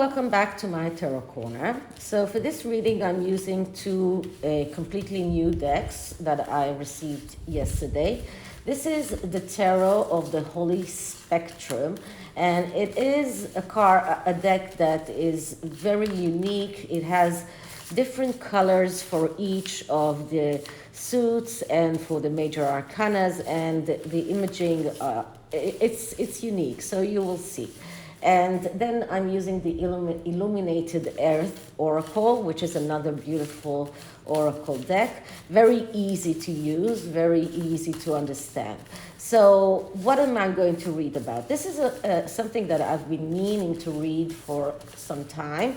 welcome back to my Tarot Corner. So for this reading, I'm using two completely new decks that I received yesterday. This is the Tarot of the Holy Spectrum, and it is a deck that is very unique. It has different colors for each of the suits and for the major arcanas, and the imaging, it's unique, so you will see. And then I'm using the Illuminated Earth Oracle, which is another beautiful oracle deck. Very easy to use, very easy to understand. So what am I going to read about? This is something that I've been meaning to read for some time,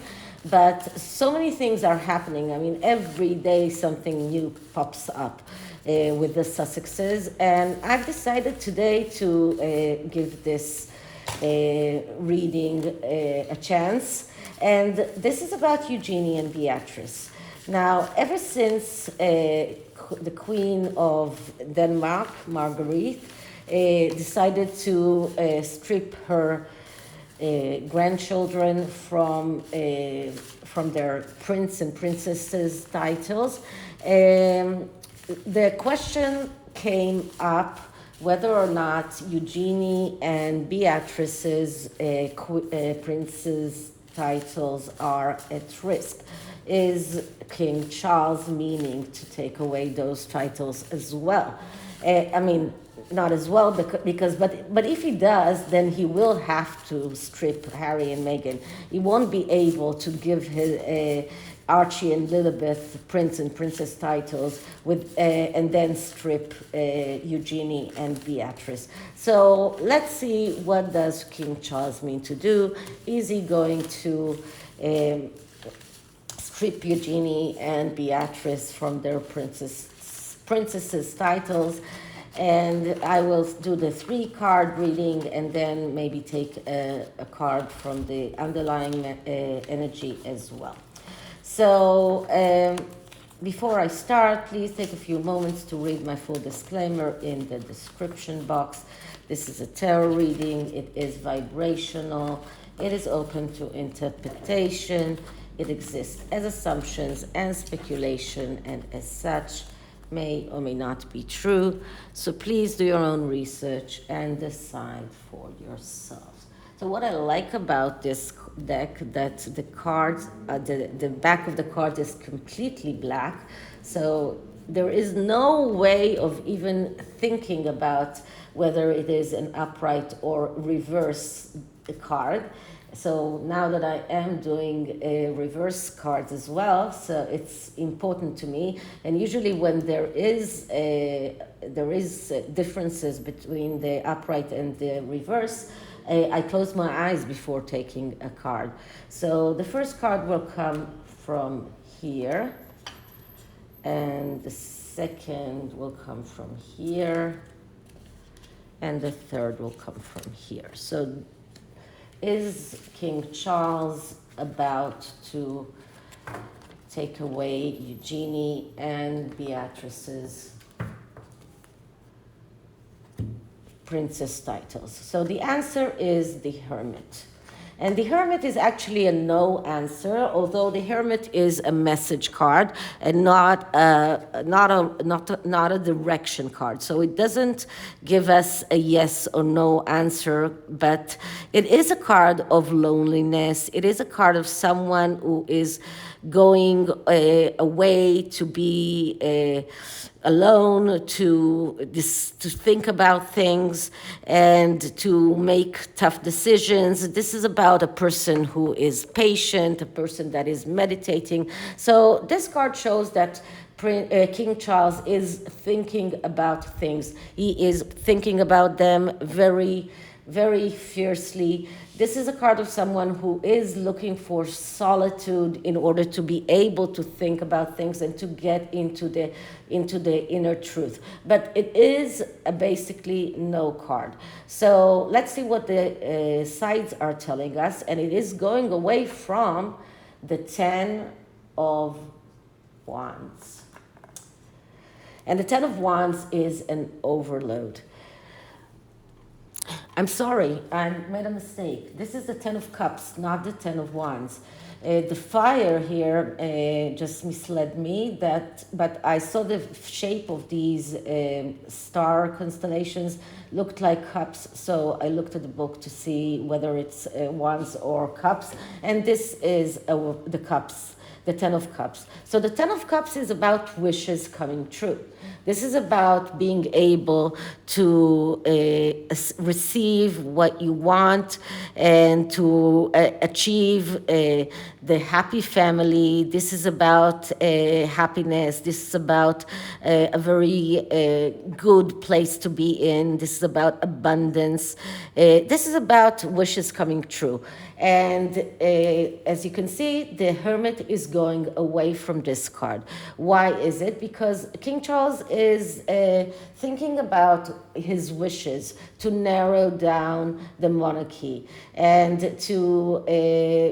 but so many things are happening. I mean, every day something new pops up with the Sussexes, and I've decided today to give this reading a chance. And this is about Eugenie and Beatrice. Now, ever since the Queen of Denmark, Marguerite, decided to strip her grandchildren from their prince and princesses titles, the question came up whether or not Eugenie and Beatrice's princess titles are at risk. Is King Charles meaning to take away those titles as well? I mean, not as well, but if he does, then he will have to strip Harry and Meghan. He won't be able to give his Archie and Lilibeth prince and princess titles with and then strip Eugenie and Beatrice. So let's see, what does King Charles mean to do? Is he going to strip Eugenie and Beatrice from their princesses titles? And I will do the 3-card reading and then maybe take a card from the underlying energy as well. So before I start, please take a few moments to read my full disclaimer in the description box. This is a tarot reading. It is vibrational. It is open to interpretation. It exists as assumptions and speculation, and as such may or may not be true. So please do your own research and decide for yourselves. So what I like about this deck, that the cards, the back of the card is completely black. So there is no way of even thinking about whether it is an upright or reverse card. So now that I am doing reverse cards as well, so it's important to me. And usually when there is differences between the upright and the reverse, I close my eyes before taking a card. So the first card will come from here, and the second will come from here, and the third will come from here. So is King Charles about to take away Eugenie and Beatrice's princess titles? So the answer is the Hermit. And the Hermit is actually a no answer, although the Hermit is a message card and not a direction card. So it doesn't give us a yes or no answer, but it is a card of loneliness. It is a card of someone who is going away to be alone, to think about things and to make tough decisions. This is about a person who is patient, a person that is meditating. So this card shows that King Charles is thinking about things. He is thinking about them very, very fiercely. This is a card of someone who is looking for solitude in order to be able to think about things and to get into the inner truth. But it is basically no card. So let's see what the sides are telling us. And it is going away from the 10 of Wands. And the 10 of Wands is an overload. I'm sorry, I made a mistake. This is the Ten of Cups, not the Ten of Wands. The fire here just misled me, but I saw the shape of these star constellations looked like cups, so I looked at the book to see whether it's wands or cups, and this is the cups, the Ten of Cups. So the Ten of Cups is about wishes coming true. This is about being able to receive what you want and to achieve the happy family. This is about happiness. This is about a very good place to be in. This is about abundance. This is about wishes coming true. And as you can see, the Hermit is going away from this card. Why is it? Because King Charles is thinking about his wishes to narrow down the monarchy and to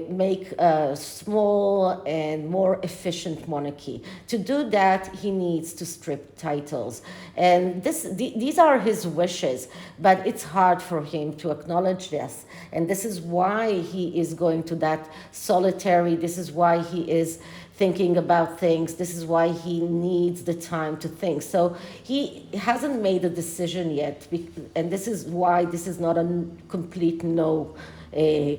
make a small and more efficient monarchy. To do that, he needs to strip titles. And these are his wishes, but it's hard for him to acknowledge this. And this is why he is going to that solitary, this is why he is thinking about things, this is why he needs the time to think. So he hasn't made a decision yet, and this is why this is not a complete no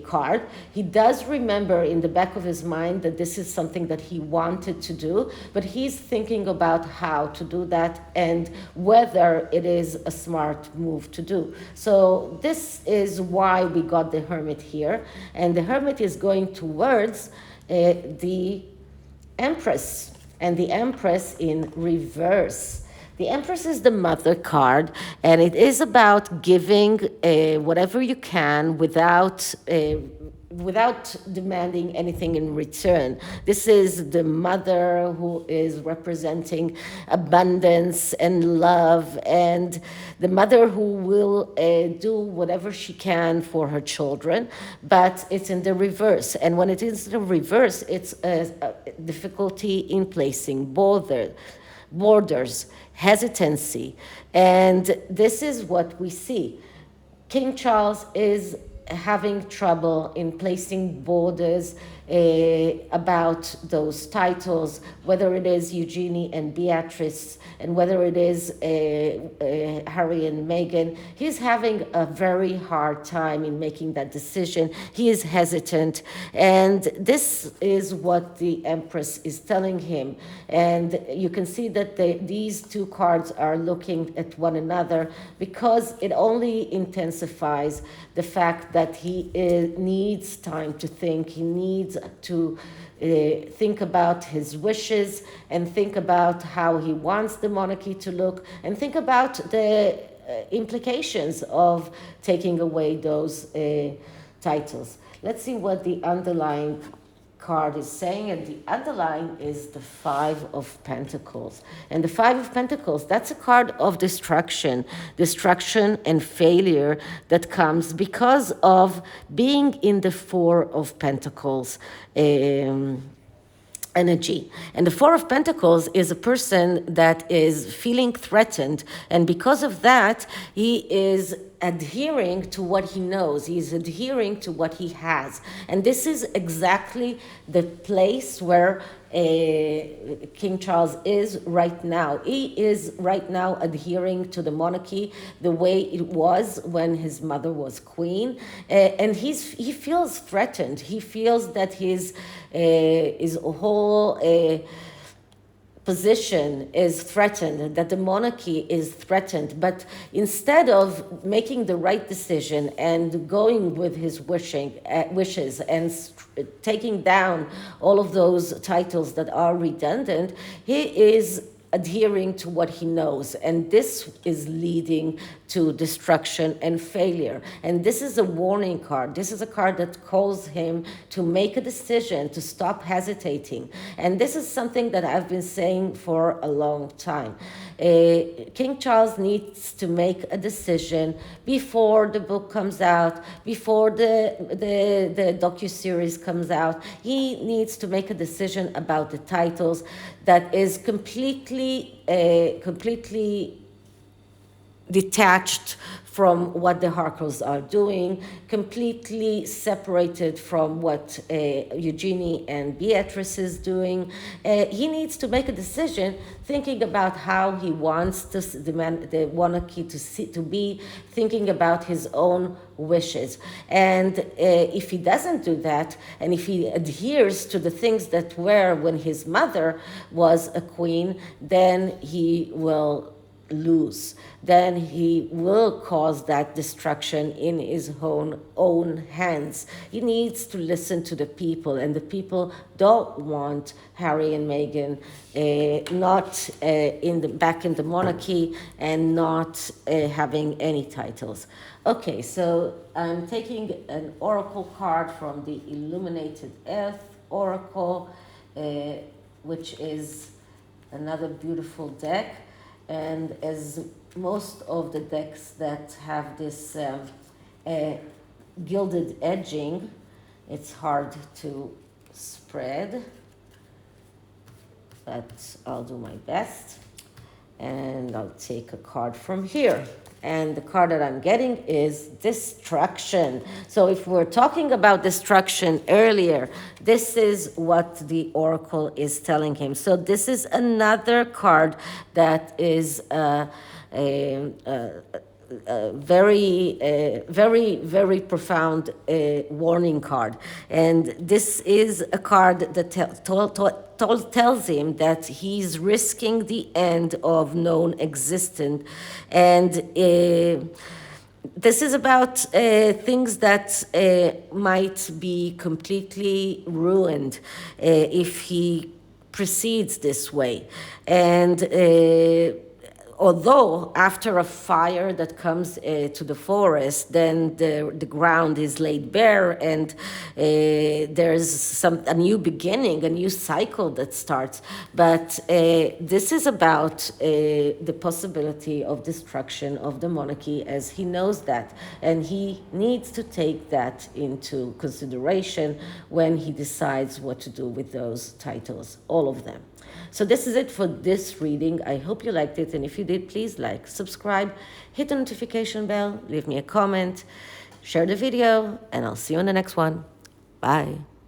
card. He does remember in the back of his mind that this is something that he wanted to do, but he's thinking about how to do that and whether it is a smart move to do. So this is why we got the Hermit here, and the Hermit is going towards the Empress, and the Empress in reverse. The Empress is the mother card, and it is about giving whatever you can without demanding anything in return. This is the mother who is representing abundance and love, and the mother who will do whatever she can for her children, but it's in the reverse. And when it is in the reverse, it's a difficulty in placing borders, hesitancy. And this is what we see. King Charles is having trouble in placing borders about those titles, whether it is Eugenie and Beatrice, and whether it is Harry and Meghan. He's having a very hard time in making that decision. He is hesitant, and this is what the Empress is telling him. And you can see that these two cards are looking at one another, because it only intensifies the fact that he needs time to think. He needs to think about his wishes and think about how he wants the monarchy to look and think about the implications of taking away those titles. Let's see what the underlying card is saying, and the underlying is the Five of Pentacles. And the Five of Pentacles, that's a card of destruction and failure that comes because of being in the Four of Pentacles energy. And the Four of Pentacles is a person that is feeling threatened, and because of that, he is adhering to what he knows. He's adhering to what he has. And this is exactly the place where King Charles is right now. He is right now adhering to the monarchy the way it was when his mother was queen, and he feels threatened. He feels that his whole position is threatened, that the monarchy is threatened. But instead of making the right decision and going with his wishes and taking down all of those titles that are redundant, he is adhering to what he knows, and this is leading to destruction and failure. And this is a warning card. This is a card that calls him to make a decision, to stop hesitating. And this is something that I've been saying for a long time. King Charles needs to make a decision before the book comes out, before the docuseries comes out. He needs to make a decision about the titles that is completely detached from what the Harkles are doing, completely separated from what Eugenie and Beatrice is doing. He needs to make a decision, thinking about how he wants the monarchy to be, thinking about his own wishes. And if he doesn't do that, and if he adheres to the things that were when his mother was a queen, then he will lose. Then he will cause that destruction in his own hands. He needs to listen to the people, and the people don't want Harry and Meghan not back in the monarchy and not having any titles. Okay, so I'm taking an oracle card from the Illuminated Earth Oracle, which is another beautiful deck. And as most of the decks that have this gilded edging, it's hard to spread, but I'll do my best. And I'll take a card from here. And the card that I'm getting is destruction. So if we're talking about destruction earlier, this is what the oracle is telling him. So this is another card that is very profound warning card. And this is a card that tells him that he's risking the end of known existence. And this is about things that might be completely ruined if he proceeds this way. And although after a fire that comes to the forest, then the ground is laid bare, and there's a new beginning, a new cycle that starts. But this is about the possibility of destruction of the monarchy, as he knows that, and he needs to take that into consideration when he decides what to do with those titles, all of them. So this is it for this reading. I hope you liked it, and if you did, please like, subscribe, hit the notification bell, leave me a comment, share the video, and I'll see you in the next one. Bye.